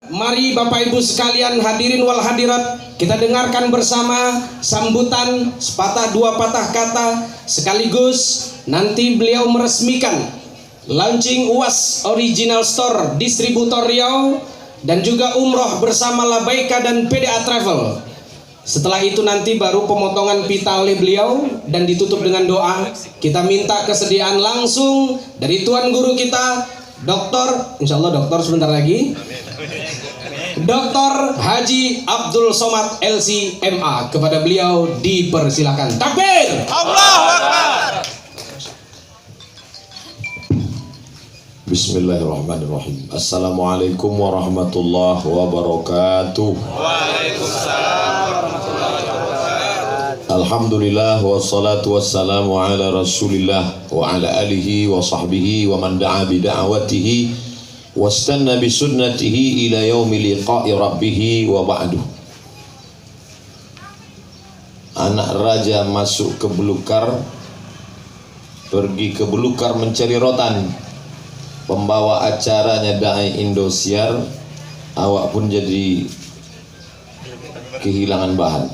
Mari Bapak Ibu sekalian hadirin wal hadirat, kita dengarkan bersama sambutan sepatah dua patah kata sekaligus nanti beliau meresmikan launching UAS Original Store Distributor Riau dan juga umroh bersama Labaika dan PDA Travel. Setelah itu nanti baru pemotongan pita oleh beliau dan ditutup dengan doa. Kita minta kesediaan langsung dari Tuan Guru kita Doktor, insya Allah dokter sebentar lagi, Dr. Haji Abdul Somad LC.MA. Kepada beliau dipersilakan. Takbir! Allahu Akbar. Bismillahirrahmanirrahim. Assalamualaikum warahmatullahi wabarakatuh. Waalaikumsalam warahmatullahi wabarakatuh. Alhamdulillah wassalatu wassalamu ala Rasulillah wa ala alihi wa sahbihi wa man da'a bi da'watihi wastanna bi sunnatihi ila yaumi liqa'i rabbih wa ba'du. Anak raja masuk ke belukar, pergi ke belukar mencari rotan. Pembawa acaranya Dai Indosiar, awak pun jadi kehilangan bahan.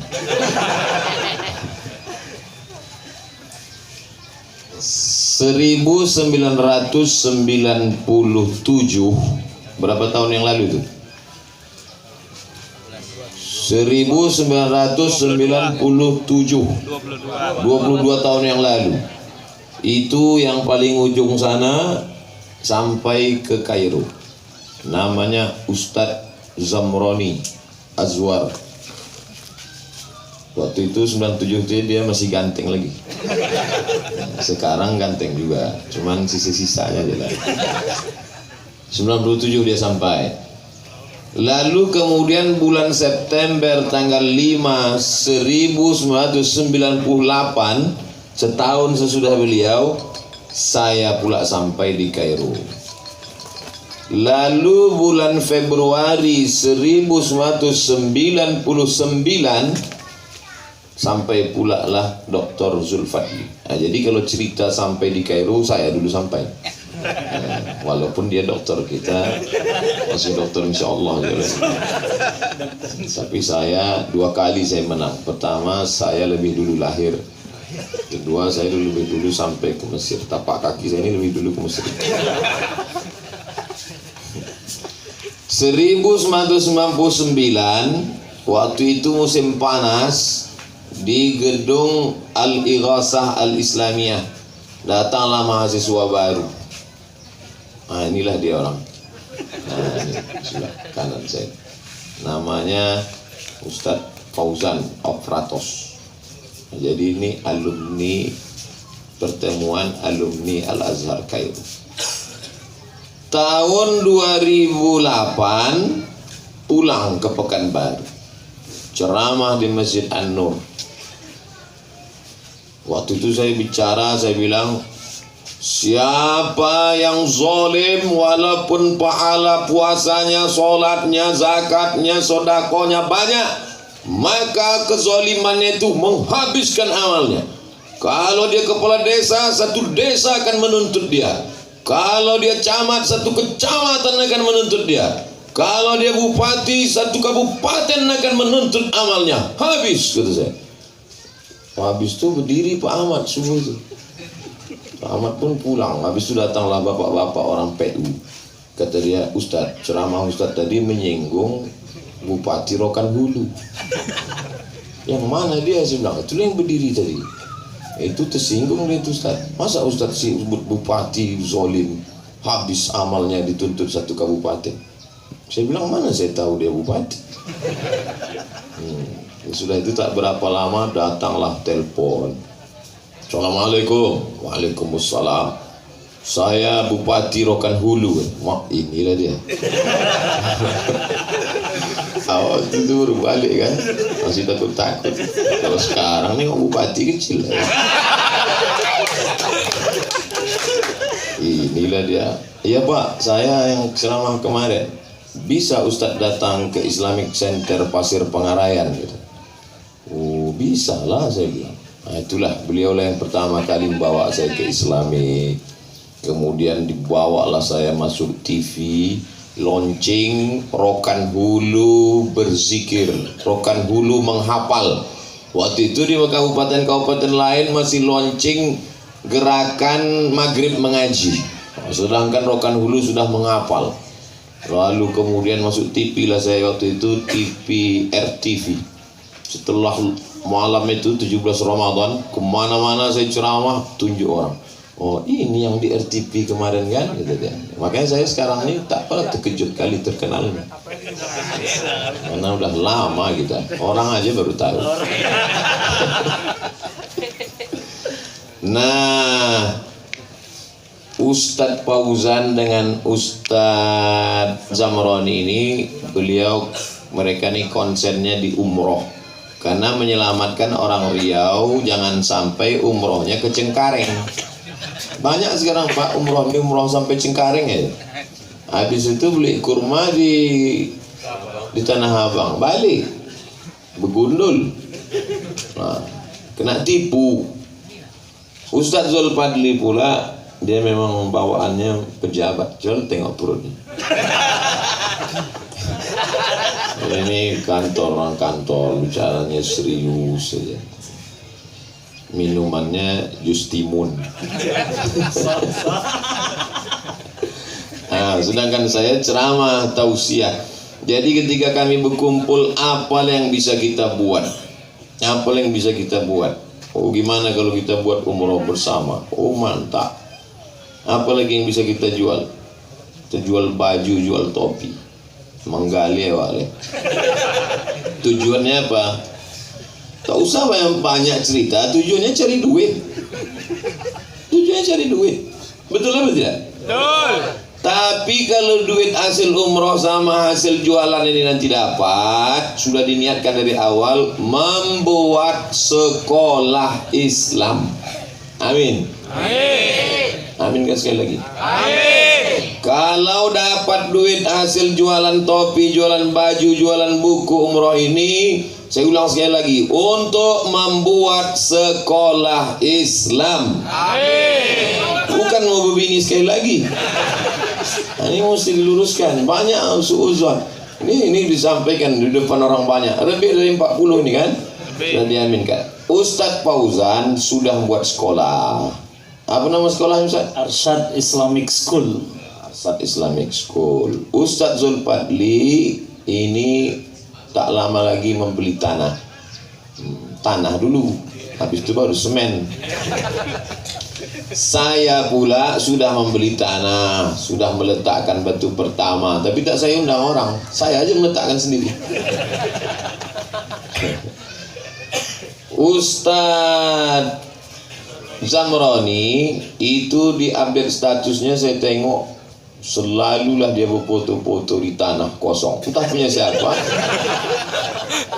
1997, berapa tahun yang lalu itu? 1997, 22 tahun yang lalu. Itu yang paling ujung sana sampai ke Kairo. Namanya Ustadz Zamroni Azwar. Waktu itu 97 dia masih ganteng lagi. Sekarang ganteng juga, cuman sisa-sisanya aja lah. 97 dia sampai. Lalu kemudian bulan September tanggal 5 1998, setahun sesudah beliau, saya pula sampai di Kairo. Lalu bulan Februari 1999 sampai pula lah Dr. Zulfadli. Nah, jadi kalau cerita sampai di Kairo, saya dulu sampai. Walaupun dia dokter, kita masih dokter insya Allah. Tapi saya 2 kali saya menang. Pertama saya lebih dulu lahir. Kedua saya lebih dulu sampai ke Mesir. Tapak kaki saya ini lebih dulu ke Mesir. 1999 waktu itu musim panas. Di gedung Al-Ighasah Al-Islamiyah datanglah mahasiswa baru. Nah, inilah dia orang. Nah, ini sebelah kanan saya. Namanya Ustadz Fauzan Ofratos. Nah, jadi ini alumni pertemuan alumni Al-Azhar Kairo. Tahun 2008 pulang ke Pekanbaru. Ceramah di Masjid An-Nur. Waktu itu saya bicara, saya bilang, siapa yang zalim walaupun pahala puasanya, sholatnya, zakatnya, sodakonya banyak, maka kezalimannya itu menghabiskan amalnya. Kalau dia kepala desa, satu desa akan menuntut dia. Kalau dia camat, satu kecamatan akan menuntut dia. Kalau dia bupati, satu kabupaten akan menuntut amalnya. Habis, kata saya. Habis itu berdiri Pak Ahmad subuh itu. Pak Ahmad pun pulang. Habis itu datanglah bapak-bapak orang PU. Kata dia, Ustadz, ceramah Ustadz tadi menyinggung Bupati Rokan Hulu. Yang mana dia? Saya bilang, itu yang berdiri tadi. Itu tersinggung dia itu Ustadz. Masa Ustadz sebut Bupati zolim, habis amalnya dituntut satu kabupaten? Saya bilang, mana saya tahu dia bupati. Sudah itu tak berapa lama datanglah telepon. Assalamualaikum. Waalaikumsalam. Saya Bupati Rokan Hulu. Wah, inilah dia. Awal itu baru balik kan, masih takut-takut. Kalau sekarang nih bupati kecil. Inilah dia. Iya Pak, saya yang ceramah kemarin. Bisa Ustadz datang ke Islamic Center Pasir Pengarayan gitu. Oh bisa lah saya bilang. Nah itulah beliau lah yang pertama kali membawa saya ke Islamic. Kemudian dibawalah saya masuk TV. Launching Rokan Hulu berzikir, Rokan Hulu menghafal. Waktu itu di kabupaten-kabupaten lain masih launching gerakan maghrib mengaji, sedangkan Rokan Hulu sudah menghafal. Lalu kemudian masuk TV lah saya waktu itu, TV RTV. Setelah malam itu 17 Ramadan, kemana-mana saya ceramah, tunjuk orang. Oh ini yang di RTV kemarin kan, gitu kan. Makanya saya sekarang ini tak pernah terkejut kali terkenalnya, karena udah lama kita, orang aja baru tahu. Nah, Ustadz Fauzan dengan Ustadz Zamroni ini, mereka nih konsennya di umroh, karena menyelamatkan orang Riau jangan sampai umrohnya ke Cengkareng. Banyak sekarang Pak umroh sampai Cengkareng ya. Habis itu beli kurma di Tanah Abang, balik begundul, nah, kena tipu. Ustadz Zulfadli pula, dia memang bawaannya pejabat, jual tengok perutnya. Ini orang kantor bicaranya serius saja. Minumannya jus timun. Nah, sedangkan saya ceramah tausiah. Jadi ketika kami berkumpul, apa yang bisa kita buat? Apa yang bisa kita buat? Oh gimana kalau kita buat umroh bersama? Oh mantap. Apa lagi yang bisa kita jual? Kita jual baju, jual topi. Menggali ya wale. Tujuannya apa? Tak usah banyak cerita, tujuannya cari duit. Tujuannya cari duit. Betul apa tidak? Betul. Tapi kalau duit hasil umroh sama hasil jualan ini nanti dapat, sudah diniatkan dari awal membuat sekolah Islam. Amin. Amin. Amin kan sekali lagi. Amin. Kalau dapat duit hasil jualan topi, jualan baju, jualan buku umroh ini, saya ulang sekali lagi, untuk membuat sekolah Islam. Amin. Bukan mau berbini sekali lagi. Nah, ini mesti diluruskan. Banyak suuzon. Ini disampaikan di depan orang banyak. Lebih dari 40 ini kan? Sudah diaminkan. Ustadz Fauzan sudah membuat sekolah. Apa nama sekolahnya Ustadz? Arsyad Islamic School. Arsyad Islamic School. Ustadz Zulfadli ini tak lama lagi membeli tanah. Tanah dulu, habis itu baru semen. Saya pula sudah membeli tanah, sudah meletakkan batu pertama, tapi tak saya undang orang, saya aja meletakkan sendiri. Ustadz Zamroni itu di update statusnya, saya tengok selalulah dia berfoto-foto di tanah kosong, entah punya siapa.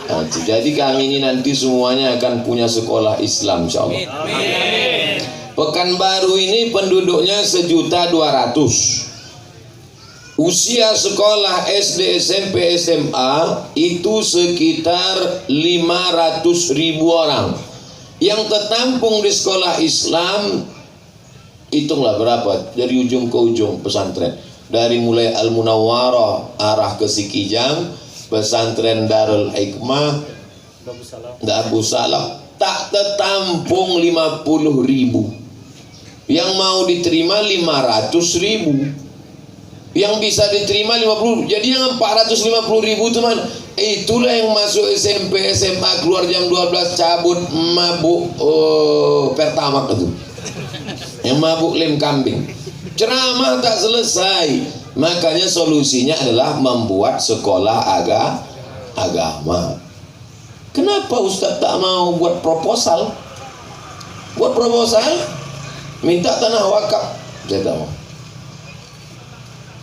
Nah, jadi kami ini nanti semuanya akan punya sekolah Islam insyaallah. Amin. Pekanbaru ini penduduknya 1.200.000. Usia sekolah SD, SMP, SMA itu sekitar 500.000 orang. Yang tertampung di sekolah Islam, hitunglah berapa dari ujung ke ujung pesantren. Dari mulai Al-Munawwarah arah ke Sikijang, pesantren Darul Hikmah, Abu Salam, tak tertampung 50.000. Yang mau diterima 500.000, yang bisa diterima 50. Jadi yang 450.000 teman, itulah yang masuk SMP, SMA, keluar jam 12 cabut mabuk pertamax itu, yang mabuk lem kambing. Ceramah tak selesai. Makanya solusinya adalah membuat sekolah agama. Kenapa Ustadz tak mau buat proposal? Buat proposal, minta tanah wakaf. Saya tak mau.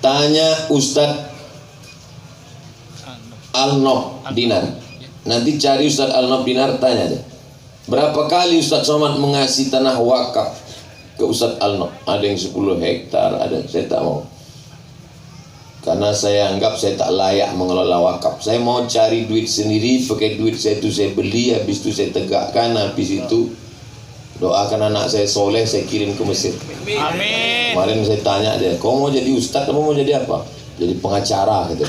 Tanya Ustadz Al-Nob Dinar. Nanti cari Ustadz Al-Nob Dinar, tanya deh, berapa kali Ustadz Somad mengasih tanah wakaf ke Ustadz Al-Nob? Ada yang 10 hektar, ada. Saya tak mau, karena saya anggap saya tak layak mengelola wakaf. Saya mau cari duit sendiri, pakai duit saya itu saya beli, habis itu saya tegakkan, habis itu doakan anak saya soleh, saya kirim ke Mesir. Amin. Kemarin saya tanya dia, kau mau jadi ustadz, kamu mau jadi apa? jadi pengacara gitu.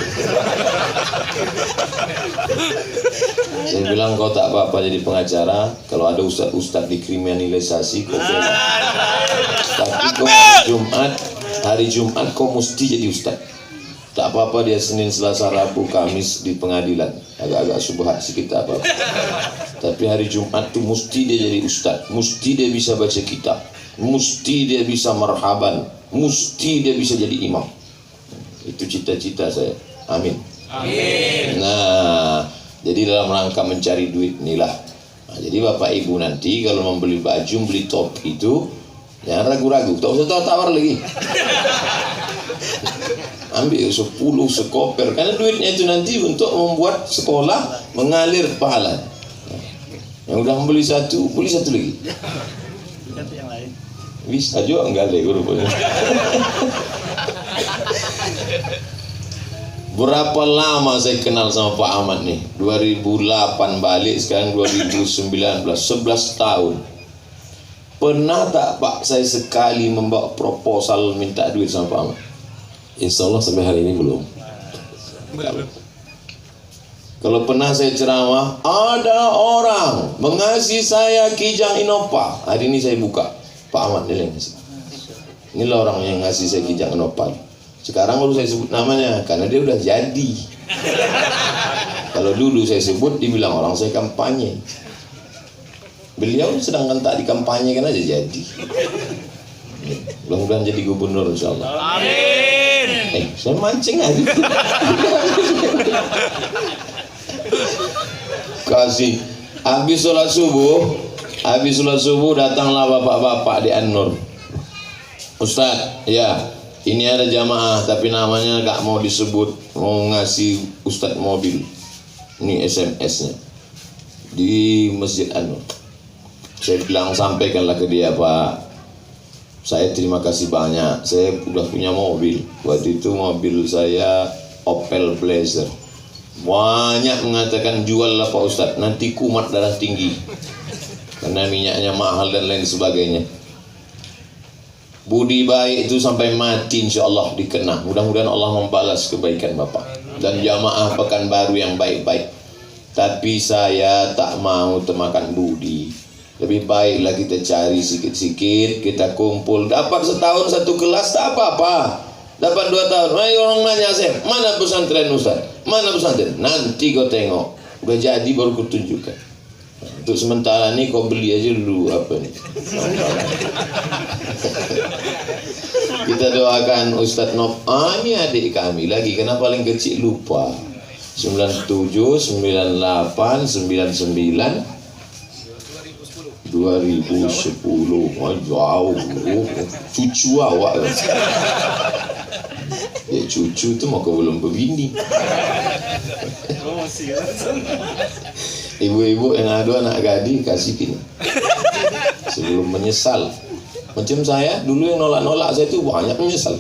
Saya bilang kau tak apa-apa jadi pengacara, kalau ada ustaz-ustaz dikriminalisasi kau boleh. Tapi kau hari Jumat kau mesti jadi ustaz. Tak apa-apa dia Senin, Selasa, Rabu, Kamis di pengadilan, agak-agak subhat sikit tak apa-apa. Tapi hari Jumat tu mesti dia jadi ustaz, mesti dia bisa baca kitab, mesti dia bisa marhaban, mesti dia bisa jadi imam. Itu cita-cita saya. Amin. Amin. Nah, jadi dalam rangka mencari duit inilah. Nah, jadi Bapak Ibu nanti kalau membeli baju, beli topi itu jangan ragu-ragu, tak usah tawar lagi. Ambil 10 sekoper, karena duitnya itu nanti untuk membuat sekolah mengalir pahala. Yang udah membeli satu, beli satu lagi. Bisa juga enggak ada rupanya. Berapa lama saya kenal sama Pak Ahmad nih? 2008 balik, sekarang 2019, 11 tahun. Pernah tak Pak saya sekali membawa proposal minta duit sama Pak Ahmad? Insya Allah sampai hari ini belum. Kalau pernah saya ceramah, ada orang mengasihi saya Kijang Innova. Hari ini saya buka, Pak Ahmad dia yang ngasih. Inilah orang yang ngasih saya Kijang Innova. Sekarang baru saya sebut namanya, karena dia udah jadi. Kalau dulu saya sebut, dibilang orang saya kampanye. Beliau sedangkan tak dikampanyekan aja jadi. Mudah-mudahan jadi gubernur insyaallah. Amin. Saya mancing aja. Kasih. Habis sholat subuh datanglah bapak-bapak di An-Nur. Ustaz, ya, ini ada jamaah tapi namanya gak mau disebut, mau ngasih Ustaz mobil. Ini SMS-nya di Masjid An-Nur. Saya bilang sampaikanlah ke dia, Pak, saya terima kasih banyak, saya udah punya mobil. Waktu itu mobil saya Opel Blazer. Banyak mengatakan jual lah Pak Ustadz, nanti kumat darah tinggi karena minyaknya mahal dan lain sebagainya. Budi baik itu sampai mati insya Allah dikenang. Mudah-mudahan Allah membalas kebaikan Bapak dan jamaah Pekanbaru yang baik-baik. Tapi saya tak mau termakan budi. Lebih baiklah kita cari sikit-sikit, kita kumpul. Dapat setahun satu kelas tak apa-apa. Dapat 2 tahun, ayo orang nanya saya, mana pesantren Ustaz? Mana pesantren? Nanti kau tengok, udah jadi baru ku tunjukkan. Untuk sementara ini kau beli aja dulu apa nih. Kita doakan Ustaz Nop. Ini adik kami lagi, karena paling kecil lupa. 97, 98, 99. 2010, jauh, cucu awak. Ya cucu tu maka belum berbini. Ibu-ibu yang ada anak gadis kasih kini sebelum menyesal. Macam saya dulu yang nolak-nolak saya tu banyak menyesal.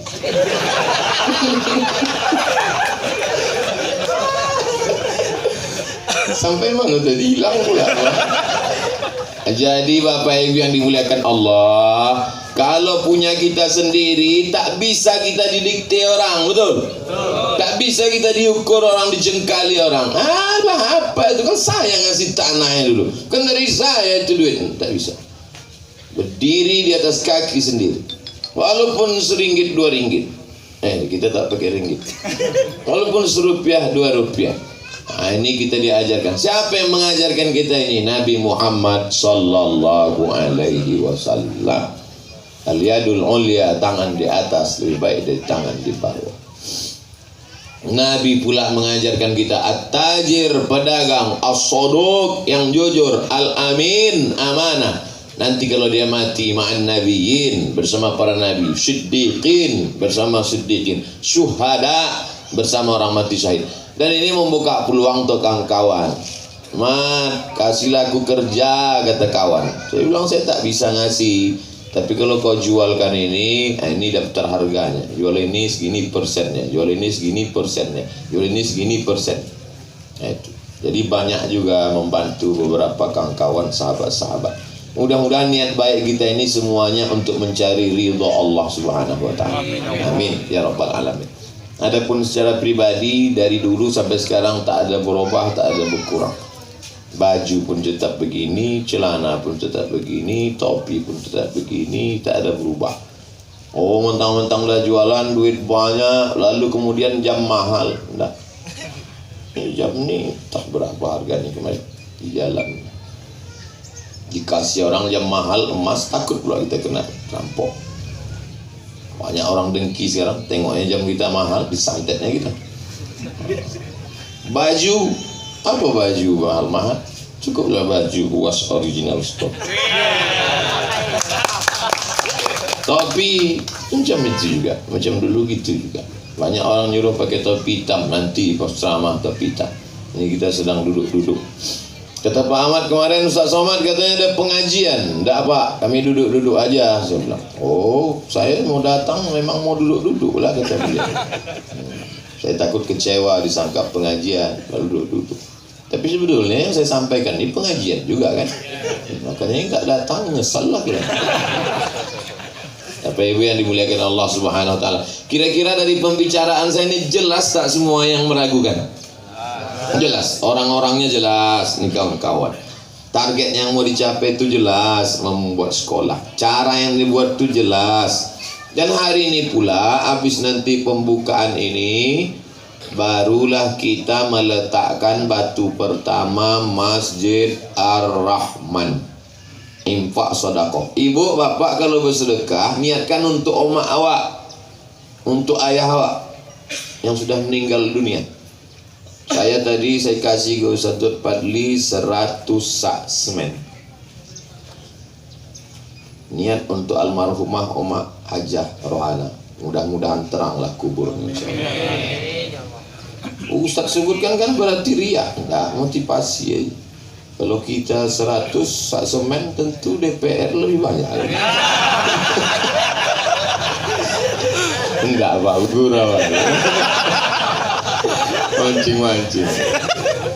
Sampai mana tadi hilang pula. Jadi Bapak Ibu yang dimuliakan Allah, kalau punya kita sendiri tak bisa kita didikte orang, betul? Tak bisa kita diukur orang, dijengkali orang. Apa itu kan saya ngasih tanahnya dulu, kan dari saya itu duit, tak bisa. Berdiri di atas kaki sendiri, walaupun RM1, RM2. Kita tak pakai ringgit. Walaupun RM1, RM2. Nah, ini kita diajarkan. Siapa yang mengajarkan kita ini? Nabi Muhammad sallallahu alaihi wasallam. Al-yadul ulya, tangan di atas lebih baik dari tangan di bawah. Nabi pula mengajarkan kita at-tajir, pedagang, as-saduq, yang jujur, al-amin, amanah. Nanti kalau dia mati ma'an nabiyyin, bersama para nabi, siddiqin, bersama siddiqin, syuhada, bersama orang mati syahid. Dan ini membuka peluang untuk kawan-kawan. Mat, kasihlah aku kerja, kata kawan. Saya bilang saya tak bisa ngasih, tapi kalau kau jualkan ini daftar harganya. Jual ini segini persennya, jual ini segini persennya, jual ini segini persen. Itu. Jadi banyak juga membantu beberapa kawan-kawan, sahabat-sahabat. Mudah-mudahan niat baik kita ini semuanya untuk mencari ridha Allah Subhanahu wa taala. Amin ya rabbal alamin. Adapun secara pribadi dari dulu sampai sekarang tak ada berubah, tak ada berkurang. Baju pun tetap begini, celana pun tetap begini, topi pun tetap begini, tak ada berubah. Oh, mentang-mentang dah jualan duit banyak, lalu kemudian jam mahal. Enggak. Jam ni tak berapa harganya kemarin di jalan. Dikasih orang jam mahal emas, takut pula kita kena rampok. Banyak orang dengki sekarang, tengoknya jam kita mahal, disantetnya kita. Baju, apa baju mahal-mahal? Cukuplah baju was original stock. Topi macam itu juga, macam dulu gitu juga. Banyak orang nyuruh pakai topi hitam, nanti pas ceramah topi hitam. Ini kita sedang duduk-duduk. Kata Pak Ahmad kemarin, Ustaz Somad katanya ada pengajian. Enggak Pak, kami duduk-duduk aja. Saya bilang, oh saya mau datang memang mau duduk-duduk lah kata beliau. Saya takut kecewa disangka pengajian, lalu duduk-duduk. Tapi sebetulnya yang saya sampaikan ini pengajian juga kan. Makanya enggak datang, nyesal lah kita. Bapak Ibu yang dimuliakan Allah Subhanahu Wa Taala. Kira-kira dari pembicaraan saya ini jelas tak semua yang meragukan? Jelas, orang-orangnya jelas, nih kawan-kawan. Target yang mau dicapai itu jelas, membuat sekolah. Cara yang dibuat itu jelas. Dan hari ini pula, habis nanti pembukaan ini, barulah kita meletakkan batu pertama Masjid Ar-Rahman. Infak sedekah. Ibu, bapak kalau bersedekah, niatkan untuk omak awak, untuk ayah awak yang sudah meninggal dunia. Saya kasih ke Ustaz Dut Padli 100 sak semen. Niat untuk almarhumah Oma Hajah Rohana. Mudah-mudahan teranglah kuburnya. Ustaz sebutkan kan berarti riak, enggak motivasi aja. Kalau kita 100 sak semen tentu DPR lebih banyak. Enggak Pak, gurau. Mancing-mancing.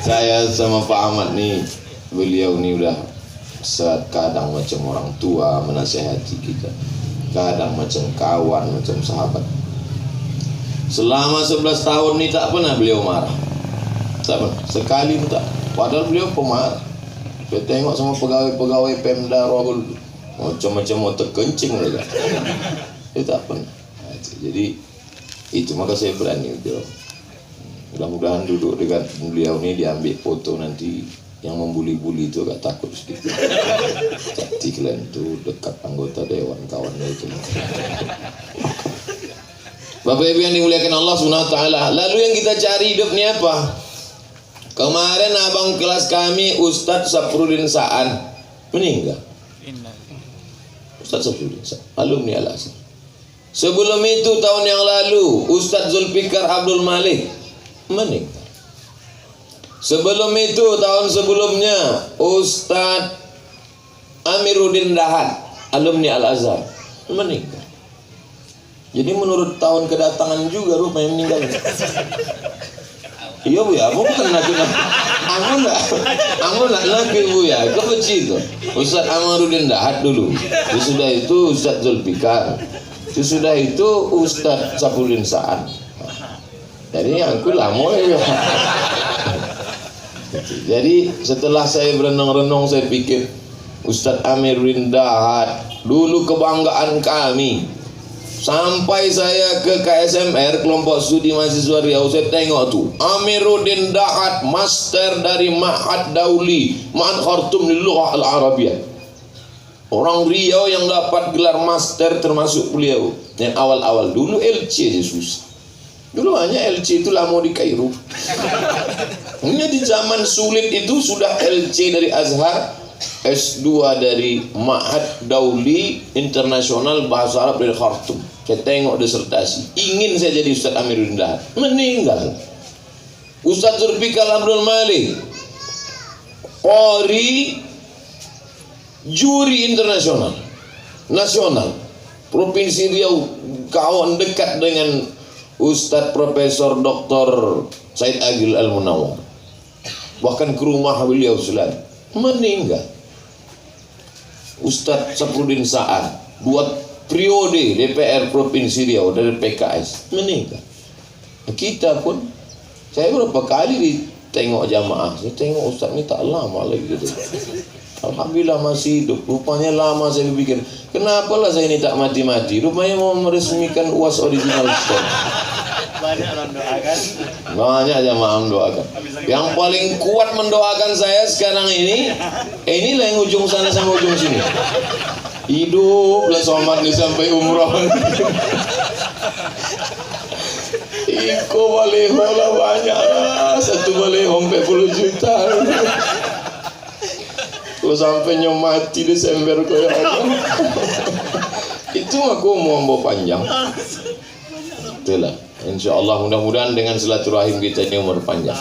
Saya sama Pak Ahmad nih, beliau nih udah kadang macam orang tua menasihati kita, kadang macam kawan, macam sahabat. Selama 11 tahun nih tak pernah beliau marah, tak pernah, sekali pun tak. Padahal beliau pemarah. Saya tengok sama pegawai-pegawai Pemda Rohul macam-macam mau terkencing mereka. Dia tak pernah. Jadi itu maka saya berani beliau. Mudah-mudahan duduk dekat beliau ni diambil foto nanti. Yang membuli-buli itu agak takut sedikit. Cantik kalian itu dekat anggota dewan kawannya itu. Bapak Ibu yang dimuliakan Allah Subhanahu Wa Taala. Lalu yang kita cari hidup ni apa? Kemarin abang kelas kami Ustadz Saprudin Sa'an meninggal. Ustadz Saprudin Sa'an, alumni Al-Azhar. Sebelum itu tahun yang lalu Ustadz Zulfikar Abdul Malik meninggal. Sebelum itu tahun sebelumnya Ustadz Amiruddin Dahat alumni Al-Azhar meninggal. Jadi menurut tahun kedatangan juga rupanya meninggal. Iya bu ya, aku bukan lagi aku nak lagi bu ya, kecil tu. Ustadz Amiruddin Dahat dulu. Sesudah itu Ustadz Zulfikar. Sesudah itu Ustadz Saprudin Sa'an. Jadi aku lama ya. Jadi setelah saya berenung-renung saya pikir Ustadz Amiruddin Dahat dulu kebanggaan kami. Sampai saya ke KSMR kelompok studi mahasiswa Riau, saya tengok tuh Amiruddin Dahat master dari Ma'had Dauli Ma'had Khartum Lughah Al-Arabiyah. Orang Riau yang dapat gelar master termasuk beliau. Yang awal-awal dulu LC aja susah. Dulu hanya LC itu lama di Kairo. Hanya di zaman sulit itu sudah LC dari Azhar, S2 dari Ma'had Dauli Internasional Bahasa Arab dari Khartum. Saya tengok disertasi. Ingin saya jadi Ustadz Amiruddin Dahat. Meninggal. Ustadz Zulfikar Abdul Malik, Qori, juri internasional, nasional, Provinsi Riau, kawan dekat dengan Ustadz Profesor Dr. Said Agil Al-Munawar. Bahkan ke rumah beliau selalu. Meninggal. Ustadz Saprudin Sa'an, buat periode DPR Provinsi Riau dari PKS, meninggal. Kita pun, saya berapa kali ditengok jamaah, saya tengok ustaz ni tak lama lagi gitu. Alhamdulillah masih hidup. Rupanya lama saya berpikir, kenapalah saya ini tak mati-mati. Rupanya mau meresmikan UAS original store. Banyak orang doakan. Banyak jamaah mendoakan. Yang paling kuat mendoakan saya sekarang inilah yang ujung sana sama ujung sini. Hiduplah somat ni sampai umroh. Iko baleho lah banyak lah. Satu baleho 40 juta. Kalau sampai mati Desember koyo apa. Itu aku mau bawa panjang. Itulah. InsyaAllah mudah-mudahan dengan silaturahim kita ini umur panjang.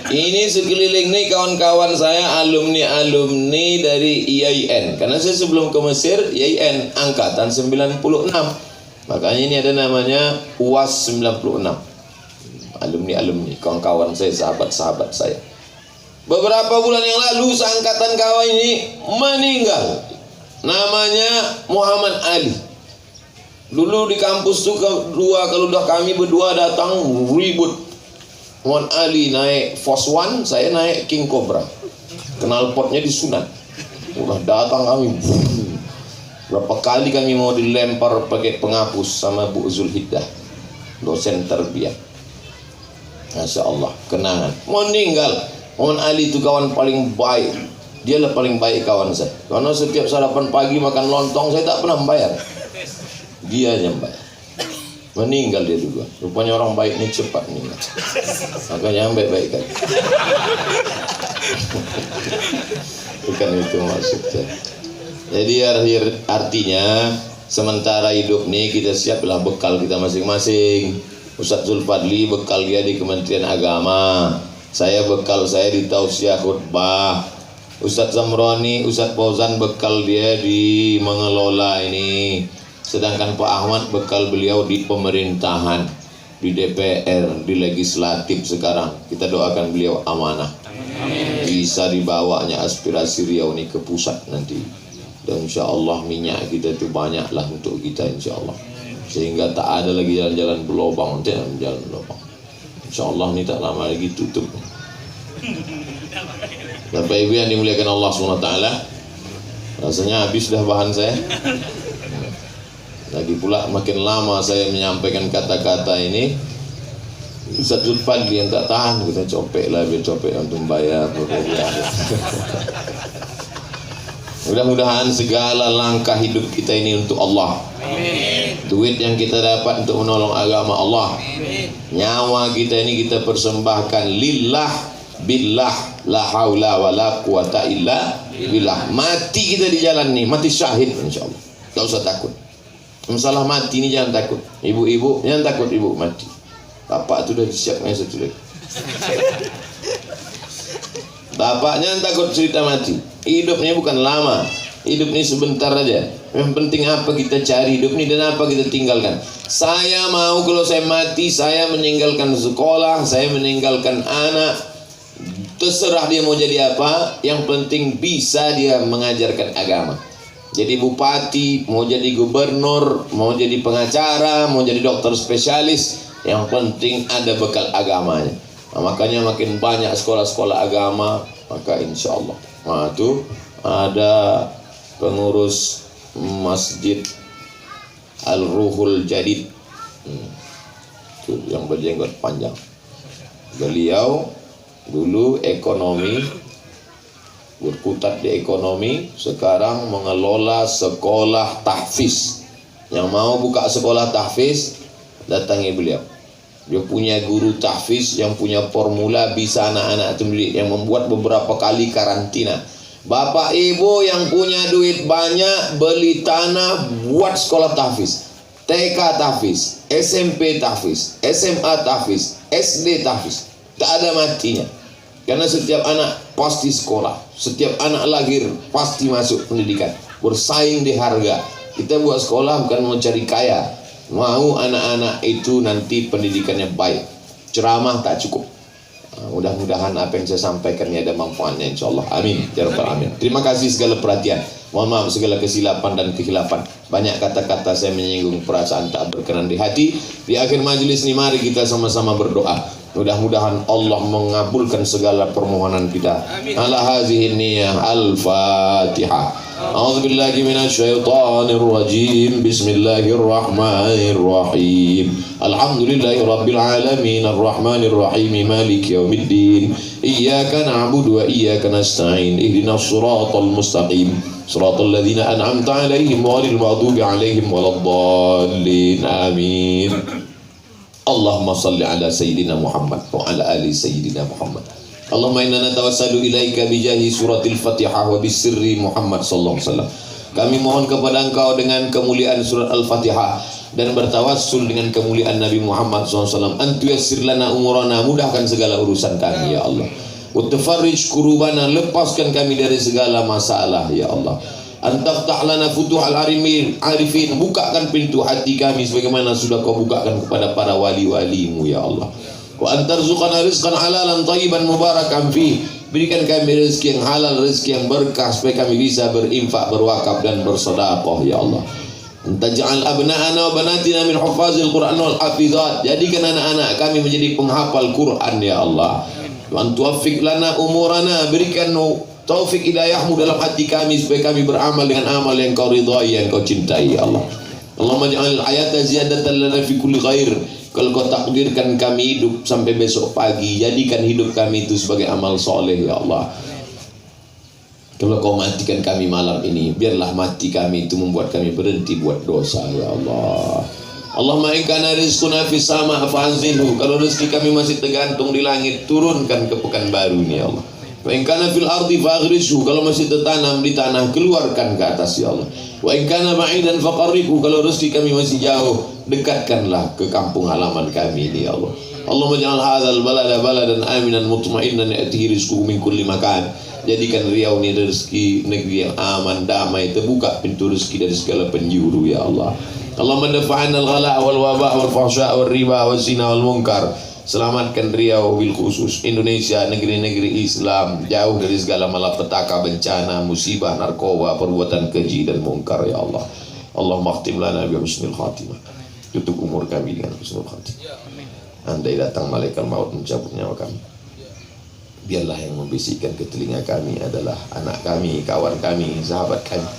Ini sekeliling nih kawan-kawan saya alumni dari IAIN. Karena saya sebelum ke Mesir IAIN angkatan 96. Makanya ini ada namanya UAS 96. Alumni kawan-kawan saya, sahabat-sahabat saya. Beberapa bulan yang lalu seangkatan kawan ini meninggal. Namanya Muhammad Ali. Dulu di kampus tuh kalau udah kami berdua datang ribut. Muhammad Ali naik Force One, saya naik King Cobra. Knalpotnya disunat. Udah datang kami. Berapa kali kami mau dilempar pakai penghapus sama Bu Zulhidah, dosen terbiak. Masya Allah, kenangan. Meninggal. Muhammad Ali itu kawan paling baik. Dia lah paling baik kawan saya. Karena setiap sarapan pagi makan lontong saya tak pernah membayar. Dia yang bayar. Meninggal dia dulu. Rupanya orang baik ini cepat meninggal. Makanya yang baik-baik kan. Bukan itu maksudnya. Jadi artinya sementara hidup nih kita siaplah bekal kita masing-masing. Ustaz Zulfadli bekal dia di Kementerian Agama. Saya bekal saya di Tausiah Khutbah. Ustaz Zamroni, Ustaz Fauzan bekal dia di mengelola ini. Sedangkan Pak Ahmad bekal beliau di pemerintahan, di DPR, di legislatif sekarang. Kita doakan beliau amanah. Amin. Bisa dibawanya aspirasi Riau ini ke pusat nanti. Dan insya Allah minyak kita itu banyaklah untuk kita insya Allah. Sehingga tak ada lagi jalan-jalan berlobang, jalan berlobang. Insya Allah ini tak lama lagi tutup. Bapak Ibu yang dimuliakan Allah SWT, rasanya habis dah bahan saya. Lagi pula makin lama saya menyampaikan kata-kata ini, Ustaz Zulfadli yang tak tahan, kita copek lah, biar copek untuk bayar. Mudah-mudahan segala langkah hidup kita ini untuk Allah. Amin. Duit yang kita dapat untuk menolong agama Allah. Amin. Nyawa kita ini kita persembahkan lillah billah la haula wala quwata illa billah. Mati kita di jalan ini, mati syahid insyaallah. Tak usah takut. Masalah mati ini jangan takut. Ibu-ibu jangan takut ibu mati. Bapak itu dah disiapkan satu lagi. Bapak jangan takut cerita mati. Hidup ini bukan lama. Hidup ini sebentar aja. Yang penting apa kita cari hidup ini dan apa kita tinggalkan. Saya mau kalau saya mati, saya meninggalkan sekolah, saya meninggalkan anak. Terserah dia mau jadi apa, yang penting bisa dia mengajarkan agama. Jadi bupati, mau jadi gubernur, mau jadi pengacara, mau jadi dokter spesialis, yang penting ada bekal agamanya. Nah, makanya makin banyak sekolah-sekolah agama, maka insya Allah. Nah, itu ada pengurus Masjid Al-Ruhul Jadid, itu yang berjenggot panjang. Beliau dulu ekonomi, berkutat di ekonomi, sekarang mengelola sekolah tahfiz. Yang mau buka sekolah tahfiz, datangi beliau. Dia punya guru tahfiz yang punya formula bisa anak-anak itu mendidik, yang membuat beberapa kali karantina. Bapak ibu yang punya duit banyak, beli tanah, buat sekolah tahfiz. TK tahfiz, SMP tahfiz, SMA tahfiz, SD tahfiz. Tak ada matinya. Karena setiap anak pasti sekolah, setiap anak lahir pasti masuk pendidikan, bersaing di harga. Kita buat sekolah bukan mau cari kaya, mau anak-anak itu nanti pendidikannya baik. Ceramah tak cukup. Mudah-mudahan apa yang saya sampaikan ini ada manfaatnya insyaallah. Amin ya rabbal alamin. Terima kasih segala perhatian. Mohon maaf segala kesilapan dan kehilapan. Banyak kata-kata saya menyinggung perasaan tak berkenan di hati. Di akhir majelis ini mari kita sama-sama berdoa. Mudah-mudahan Allah mengabulkan segala permohonan kita. Ala hazihi niyah al-Fatihah. A'udzu billahi minasyaitonir rajim. Bismillahirrahmanirrahim. Alhamdulillahi rabbil alamin arrahmanir rahim maliki yaumiddin. Iyyaka na'budu wa iyyaka nasta'in. Ihdinas siratal mustaqim. Siratal ladzina an'amta 'alaihim ghairil maghdubi 'alaihim waladdallin. Amin. Allahumma salli ala sayyidina Muhammad wa ala ali sayyidina Muhammad. Allahumma inna natawassalu ilaika bijahi suratil Fatihah wa bisirri Muhammad sallallahu alaihi wasallam. Kami mohon kepada Engkau dengan kemuliaan surat Al-Fatihah dan bertawassul dengan kemuliaan Nabi Muhammad SAW. Antu yassir lana umurana, mudahkan segala urusan kami ya Allah. Wa tafarrij kurubana, lepaskan kami dari segala masalah ya Allah. Antaftah lana futuhal arifin, bukakan pintu hati kami sebagaimana sudah Kau bukakan kepada para wali-walimu ya Allah. Wa antarzuqana rizqan halalan thayyiban mubarakan fi, berikan kami rezeki yang halal, rezeki yang berkah supaya kami bisa berinfak, berwakaf dan bersedekah ya Allah. Antaj'al abna'ana wa banatina min hufazil Qur'an wal hafizat, jadikan anak-anak kami menjadi penghafal Quran ya Allah. Wa antuwaffiq lana umurana, berikan taufik hidayahmu dalam hati kami supaya kami beramal dengan amal yang Kau ridhai, yang Kau cintai ya Allah. Allahumma ja'al hayata ziyadatan lana fi kulli khair. Kalau Kau takdirkan kami hidup sampai besok pagi, jadikan hidup kami itu sebagai amal soleh ya Allah. Kalau Kau matikan kami malam ini, biarlah mati kami itu membuat kami berhenti buat dosa ya Allah. Allahumma in kana rizquna fis sama' fa'anzilhu, kalau rezeki kami masih tergantung di langit, turunkan ke Pekanbaru ini ya Allah. Wa in kana fil ardi faghrishu, kalau masih tertanam di tanah, keluarkan ke atas ya Allah. Wa in kana ba'idan faqarribhu, kalau rezeki kami masih jauh, dekatkanlah ke kampung halaman kami ini ya Allah. Allahumma ja'al hadzal balada baladan aminan mutma'innan ya'tihi rizquhu min kulli makan. Jadikan Riau ini rezeki negeri yang aman, damai, terbuka pintu rezeki dari segala penjuru ya Allah. Allahumma dafa'an al-ghala' wal waba' wal fahsya' wal riba wal zina wal munkar. Selamatkan Riau bil khusus, Indonesia, negeri-negeri Islam, jauh dari segala malapetaka, bencana, musibah, narkoba, perbuatan keji dan mungkar ya Allah. Allahumma khtim lana bi husnil khatimah, tutup umur kami dengan husnul khatimah. Andai datang malaikat maut mencabut nyawa kami, biarlah yang membisikkan ke telinga kami adalah anak kami, kawan kami, sahabat kami.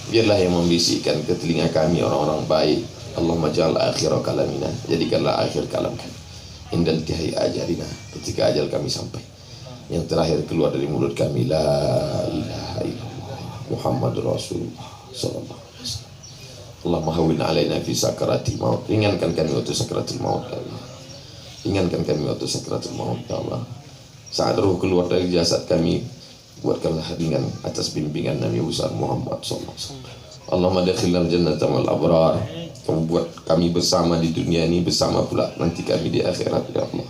Biarlah yang membisikkan ke telinga kami orang-orang baik. Allahumma ja'al akhira kalamina, jadikanlah akhir kalam kami indal tihai ajalina, ketika ajal kami sampai, yang terakhir keluar dari mulut kami la ilaha illallah Muhammadur Rasulullah sallallahu alaihi wasallam. Allahumma hawwin alaina fi sakaratil maut, ringankan kami waktu sakaratul maut ya Allah. Ringankan kami waktu sakaratul maut ya Allah. Saat ruh keluar dari jasad kami, buatkanlah ringan atas bimbingan Nabi besar Muhammad sallallahu alaihi wasallam. Allahumma dakhilnal jannata wal abrar, Kamu buat kami bersama di dunia ini, bersama pula nanti kami di akhirat ya Allah.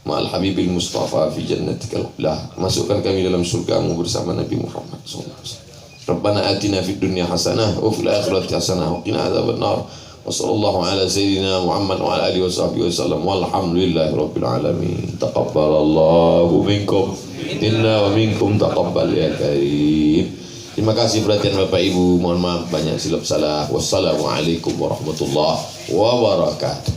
Ma'al habibil mustafa fi jannatikal ulah, masukkan kami dalam surgamu bersama Nabi Muhammad sallallahu alaihi wasallam. Rabbana atina fid dunya hasanah wa fil akhirati hasanah wa qina adzabannar. Wa sallallahu ala sayyidina Muhammad wa ala alihi washabbihi wasallam. Walhamdulillahi rabbil alamin. Taqabbalallahu minkum inna wa minkum taqabbal ya karim. Terima kasih perhatian Bapak Ibu, mohon maaf banyak silap salah. Wassalamualaikum warahmatullahi wabarakatuh.